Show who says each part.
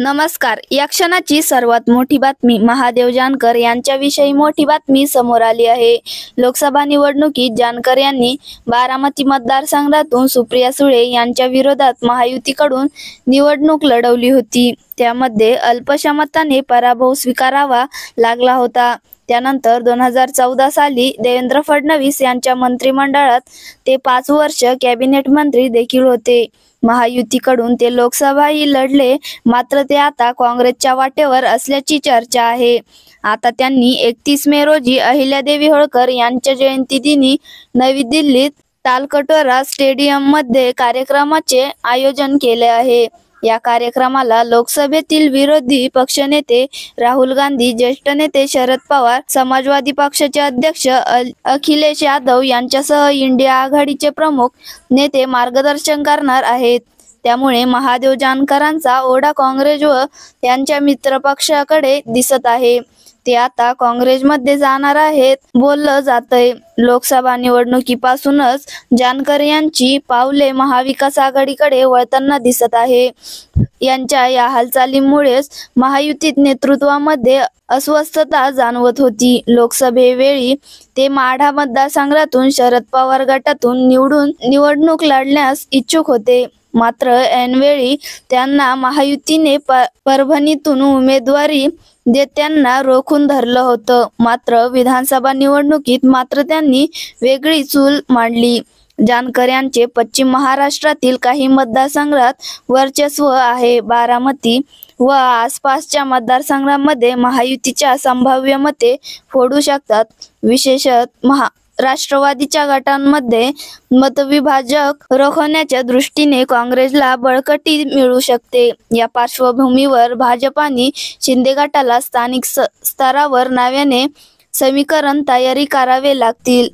Speaker 1: नमस्कार. या क्षणाची सर्वात मोठी बातमी महादेव जानकर यांच्याविषयी मोठी बातमी समोर आली आहे. लोकसभा निवडणुकीत जानकर यांनी बारामती मतदारसंघातून सुप्रिया सुळे यांच्या विरोधात महायुतीकडून निवडणूक लढवली होती. त्यामध्ये अल्पशा मताने पराभव स्वीकारावा लागला होता. त्यानंतर 2014 साली देवेंद्र फडणवीस यांच्या मंत्रिमंडळात ते 5 वर्ष कॅबिनेट मंत्री देखील होते. महायुतीकडून ते लोकसभाही लढले, मात्र ते आता काँग्रेसच्या वाटेवर असल्याची चर्चा आहे. आता त्यांनी 31 मे रोजी अहिल्यादेवी होळकर यांच्या जयंतीदिनी नवी दिल्लीत तालकटोरा स्टेडियममध्ये कार्यक्रमाचे आयोजन केले आहे. या कार्यक्रमाला लोकसभेतील विरोधी पक्षनेते राहुल गांधी, ज्येष्ठ नेते शरद पवार, समाजवादी पक्षाचे अध्यक्ष अखिलेश यादव यांच्यासह इंडिया आघाडीचे प्रमुख नेते मार्गदर्शन करणार आहेत. त्यामुळे महादेव जानकरांचा ओढा काँग्रेस व त्यांच्या मित्रपक्षाकडे दिसत आहे. ते आता काँग्रेसमध्ये जाणार आहेत बोललं जातंय. लोकसभा निवडणुकीपासूनच जानकर यांची पावले महाविकास आघाडीकडे वळताना दिसत आहे. यांच्या या हालचालींमुळेच महायुतीत नेतृत्वामध्ये अस्वस्थता जाणवत होती. लोकसभेवेळी ते माढा मतदारसंघातून शरद पवार गटातून निवडणूक लढण्यास इच्छुक होते. मात्र ऐनवेळी त्यांना महायुतीने परभणीतून उमेदवारी देत त्यांना रोखून धरलं होतं. मात्र विधानसभा निवडणुकीत मात्र त्यांनी वेगळी चूल मांडली. जानकर यांचे पश्चिम महाराष्ट्रातील काही मतदारसंघात वर्चस्व आहे. बारामती व आसपासच्या मतदारसंघांमध्ये महायुतीच्या संभाव्य मते फोडू शकतात. विशेषतः राष्ट्रवादीच्या गटांमध्ये मतविभाजक रोखण्याच्या दृष्टीने काँग्रेसला बळकटी मिळू शकते. या पार्श्वभूमीवर भाजप आणि शिंदे गटाला स्थानिक स्तरावर नव्याने समीकरण तयारी करावे लागतील.